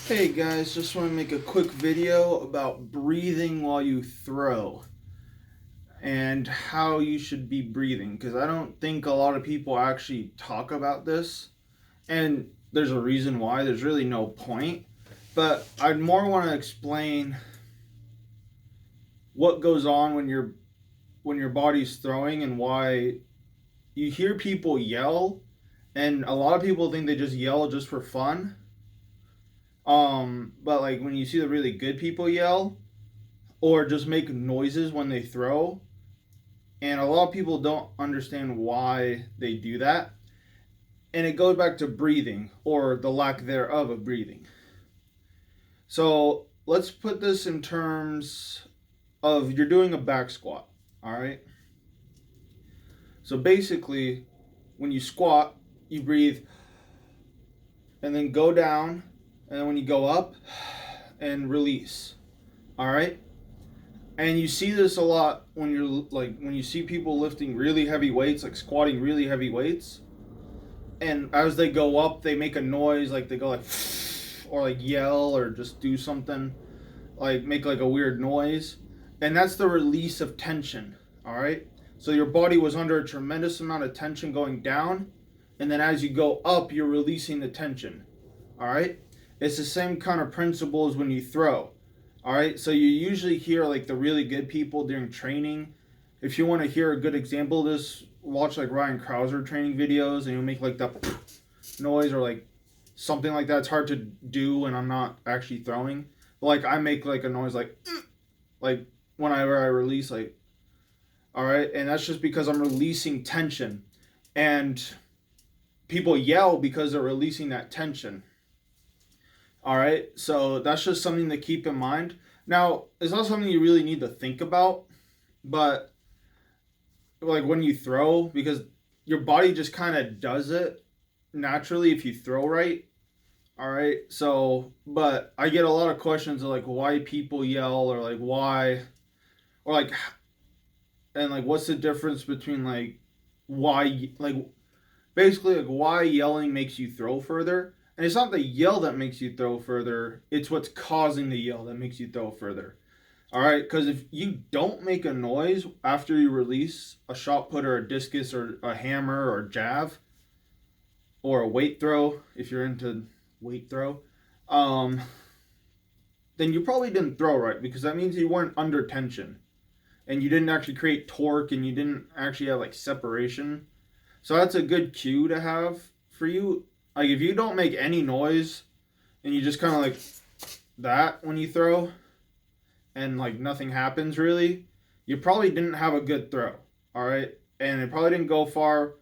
Hey guys, just want to make a quick video about breathing while you throw and how you should be breathing because I don't think a lot of people actually talk about this, and there's a reason why. There's really no point, but I'd more want to explain what goes on when your body's throwing and why you hear people yell, and a lot of people think they just yell just for fun. But like when you see the really good people yell, or just make noises when they throw. And a lot of people don't understand why they do that. And it goes back to breathing or the lack thereof of breathing. So let's put this in terms of you're doing a back squat. All right. So basically, when you squat, you breathe and then go down. And then when you go up and release. All right. And you see this a lot when you see people lifting really heavy weights, like squatting really heavy weights. And as they go up, they make a noise, like they go like, or like yell or just do something, like make like a weird noise. And that's the release of tension, all right? So your body was under a tremendous amount of tension going down. And then as you go up, you're releasing the tension, all right? It's the same kind of principle as when you throw. All right, so you usually hear like the really good people during training. If you want to hear a good example of this, watch like Ryan Krauser training videos, and he'll make like the noise or like something like that. It's hard to do when I'm not actually throwing. But like I make like a noise like whenever I release, like, all right, and that's just because I'm releasing tension, and people yell because they're releasing that tension. All right, so that's just something to keep in mind. Now, it's not something you really need to think about, but like when you throw, because your body just kind of does it naturally if you throw right. All right, so, but I get a lot of questions of like why people yell or like why, or like, and like what's the difference between like why, like basically like why yelling makes you throw further. And it's not the yell that makes you throw further, it's what's causing the yell that makes you throw further. All right, because if you don't make a noise after you release a shot put or a discus or a hammer or jab or a weight throw, if you're into weight throw, um, then you probably didn't throw right, because that means you weren't under tension and you didn't actually create torque and you didn't actually have like separation. So that's a good cue to have for you. Like if you don't make any noise and you just kind of like that when you throw and like nothing happens really, you probably didn't have a good throw. All right. And it probably didn't go far.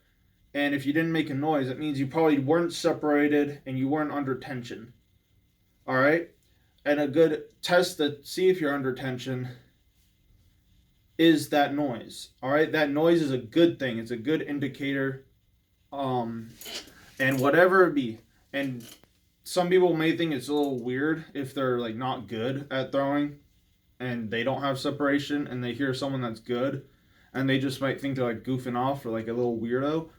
And if you didn't make a noise, it means you probably weren't separated and you weren't under tension. All right. And a good test to see if you're under tension is that noise. All right. That noise is a good thing. It's a good indicator. And whatever it be. And some people may think it's a little weird if they're like not good at throwing and they don't have separation and they hear someone that's good and they just might think they're like goofing off or like a little weirdo.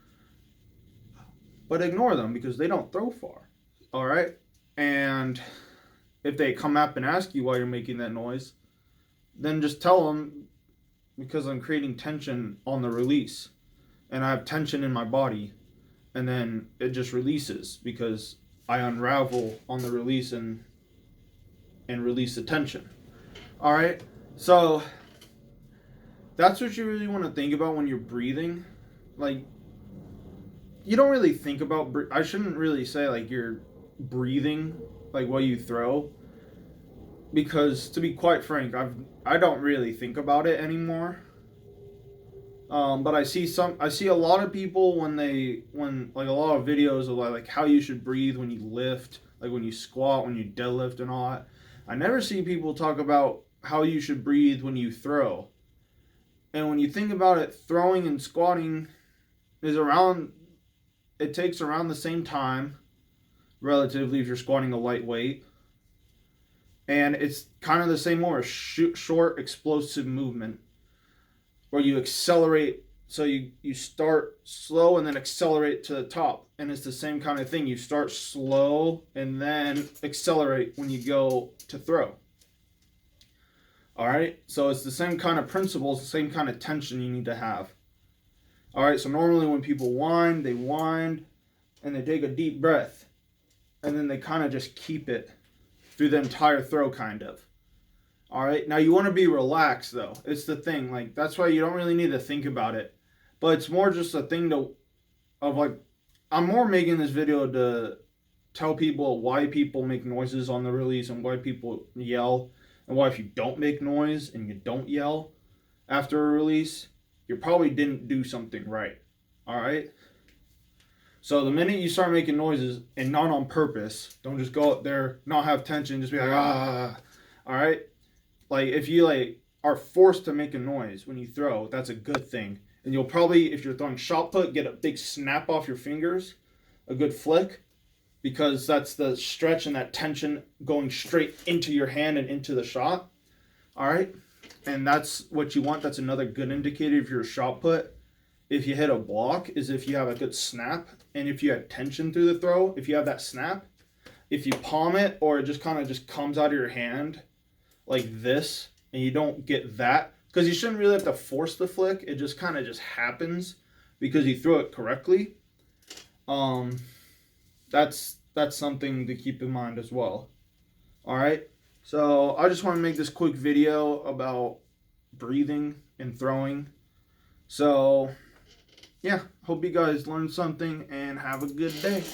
But ignore them because they don't throw far. All right? And if they come up and ask you why you're making that noise, then just tell them because I'm creating tension on the release and I have tension in my body, and then it just releases because I unravel on the release and release the tension. All right, so that's what you really want to think about when you're breathing. Like you don't really think about. I shouldn't really say like you're breathing like while you throw, because to be quite frank, I don't really think about it anymore. But I see a lot of people when like a lot of videos of like how you should breathe when you lift, like when you squat, when you deadlift and all that. I never see people talk about how you should breathe when you throw. And when you think about it, throwing and squatting is around, it takes around the same time relatively if you're squatting a light weight. And it's kind of the same more short explosive movement where you accelerate. So you start slow and then accelerate to the top. and it's the same kind of thing. You start slow and then accelerate when you go to throw. All right, so it's the same kind of principles, the same kind of tension you need to have. All right, so normally when people wind, they wind and they take a deep breath, and then they kind of just keep it through the entire throw, kind of. All right, now you want to be relaxed though. It's the thing, like that's why you don't really need to think about it, but it's more just a thing of like, I'm more making this video to tell people why people make noises on the release and why people yell, and why if you don't make noise and you don't yell after a release, you probably didn't do something right. All right. So the minute you start making noises, and not on purpose, don't just go out there, not have tension, just be like, ah. All right. Like if you like are forced to make a noise when you throw, that's a good thing. And you'll probably, if you're throwing shot put, get a big snap off your fingers, a good flick, because that's the stretch and that tension going straight into your hand and into the shot. All right. And that's what you want. That's another good indicator if you're a shot put. If you hit a block, is if you have a good snap, and if you have tension through the throw, if you have that snap. If you palm it or it just kind of just comes out of your hand like this, and you don't get that, because you shouldn't really have to force the flick. It just kind of just happens because you throw it correctly. That's something to keep in mind as well. All right. So I just want to make this quick video about breathing and throwing. So yeah, hope you guys learned something and have a good day.